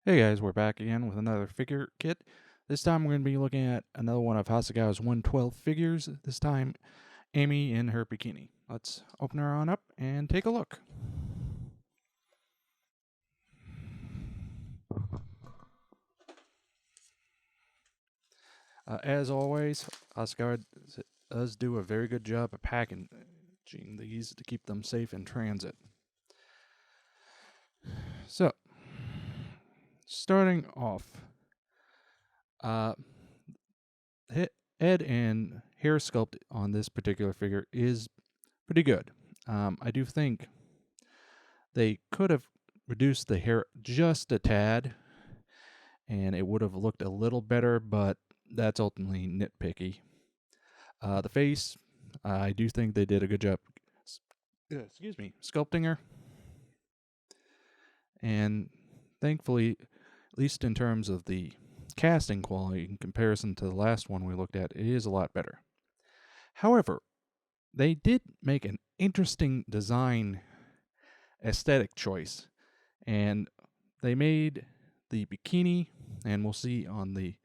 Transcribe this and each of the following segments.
Hey guys, we're back again with another figure kit. This time we're going to be looking at another one of Hasegawa's 112 figures, this time Amy in her bikini. Let's open her on up and take a look. As always, Hasegawa does do a very good job of packaging these to keep them safe in transit. So, starting off, head and hair sculpt on this particular figure is pretty good. I do think they could have reduced the hair just a tad, and it would have looked a little better, but that's ultimately nitpicky. The face, I do think they did a good job, sculpting her. And thankfully, at least in terms of the casting quality in comparison to the last one we looked at, it is a lot better. However, they did make an interesting design aesthetic choice, and they made the bikini, and we'll see on the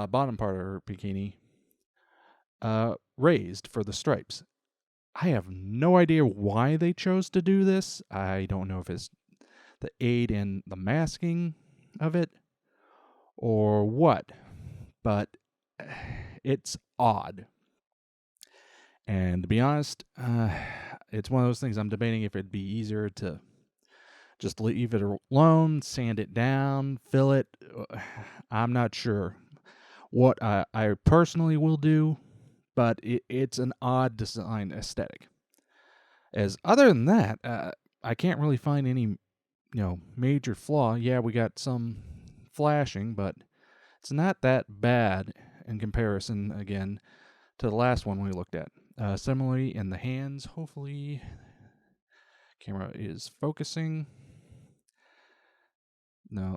bottom part of her bikini, raised for the stripes. I have no idea why they chose to do this. I don't know if it's the aid in the masking of it or what, but it's odd. And to be honest, it's one of those things I'm debating if it'd be easier to just leave it alone, sand it down, fill it. I'm not sure what I personally will do, but it's an odd design aesthetic. As other than that, I can't really find any, major flaw. Yeah, we got some flashing, but it's not that bad in comparison, again, to the last one we looked at. Similarly, in the hands, hopefully, camera is focusing. Now,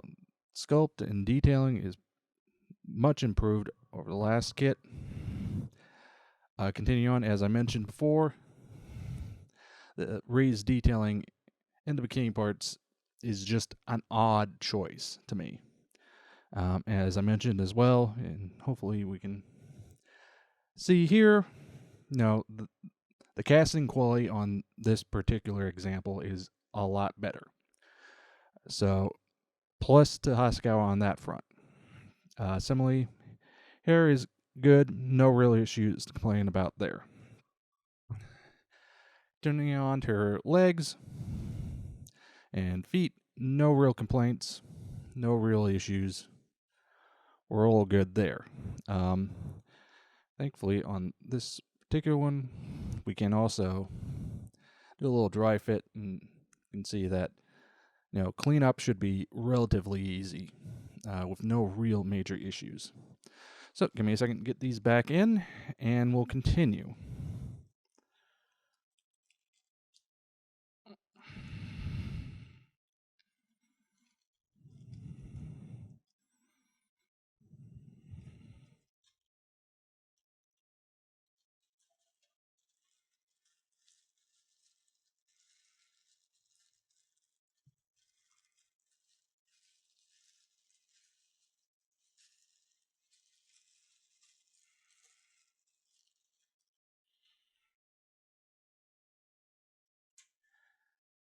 sculpt and detailing is much improved over the last kit. Continue on, as I mentioned before, the raised detailing in the bikini parts is just an odd choice to me. As I mentioned as well, and hopefully we can see here, the casting quality on this particular example is a lot better. So, plus to Hasegawa on that front. Similarly, hair is good, no real issues to complain about there. Turning on to her legs and feet, no real complaints, no real issues. We're all good there. Thankfully, on this particular one, we can also do a little dry fit, and you can see that cleanup should be relatively easy with no real major issues. So give me a second to get these back in, and we'll continue.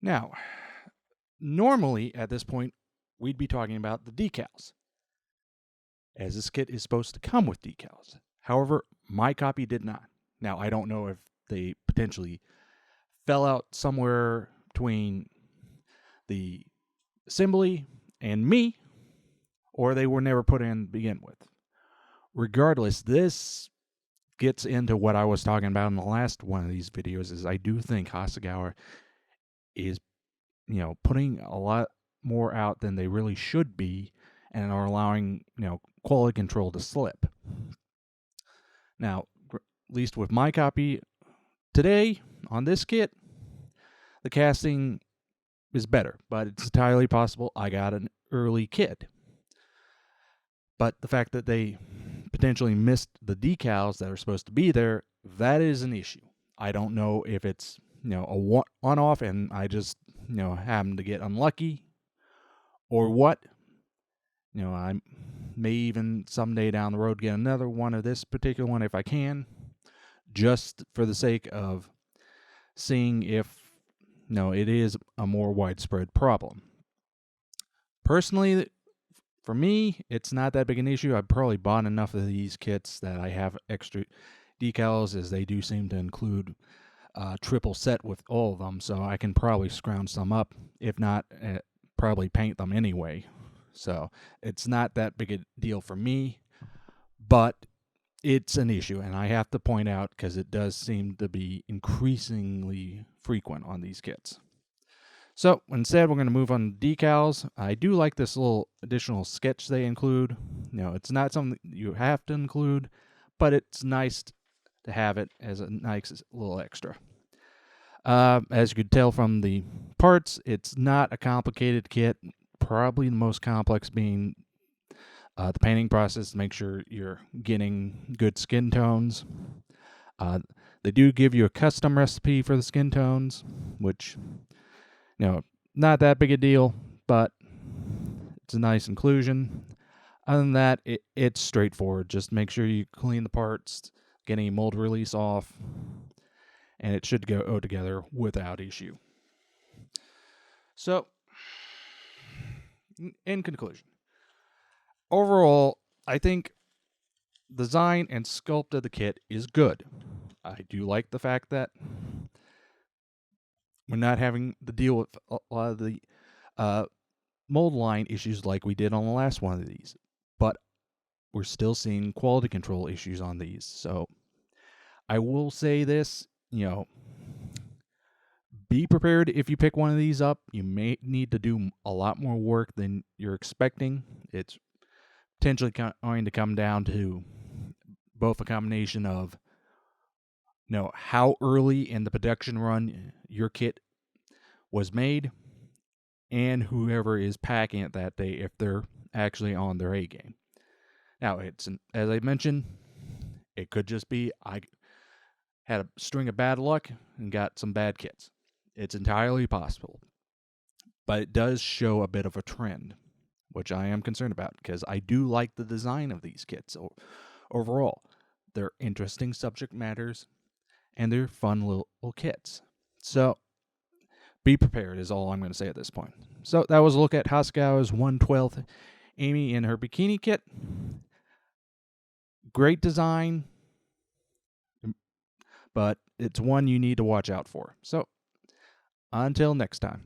Now, normally at this point, we'd be talking about the decals, as this kit is supposed to come with decals. However, my copy did not. Now, I don't know if they potentially fell out somewhere between the assembly and me, or they were never put in to begin with. Regardless, this gets into what I was talking about in the last one of these videos, is I do think Hasegawa is, putting a lot more out than they really should be, and are allowing, quality control to slip. Now, at least with my copy today on this kit, the casting is better, but it's entirely possible I got an early kit. But the fact that they potentially missed the decals that are supposed to be there, that is an issue. I don't know if it's, a one-off and I just, happened to get unlucky or what, I may even someday down the road get another one of this particular one if I can, just for the sake of seeing if it is a more widespread problem. Personally, for me, it's not that big an issue. I've probably bought enough of these kits that I have extra decals, as they do seem to include a triple set with all of them, so I can probably scrounge some up. If not, probably paint them anyway. So it's not that big a deal for me, but it's an issue, and I have to point out because it does seem to be increasingly frequent on these kits. So instead, we're going to move on to decals. I do like this little additional sketch they include. It's not something you have to include, but it's nice to have it as a nice little extra. As you could tell from the parts, it's not a complicated kit. Probably the most complex being the painting process to make sure you're getting good skin tones. They do give you a custom recipe for the skin tones, which, not that big a deal, but it's a nice inclusion. Other than that, it's straightforward. Just make sure you clean the parts, get any mold release off, and it should go together without issue. So, in conclusion, overall, I think design and sculpt of the kit is good. I do like the fact that we're not having to deal with a lot of the mold line issues like we did on the last one of these, but we're still seeing quality control issues on these. So I will say this, be prepared if you pick one of these up. You may need to do a lot more work than you're expecting. It's potentially going to come down to both a combination of how early in the production run your kit was made, and whoever is packing it that day, if they're actually on their A game. Now, as I mentioned, it could just be I had a string of bad luck and got some bad kits. It's entirely possible. But it does show a bit of a trend, which I am concerned about, because I do like the design of these kits overall. They're interesting subject matters, and they're fun little kits. So, be prepared is all I'm going to say at this point. So, that was a look at Hasegawa's 1/12 Amy in her bikini kit. Great design, but it's one you need to watch out for. So, until next time.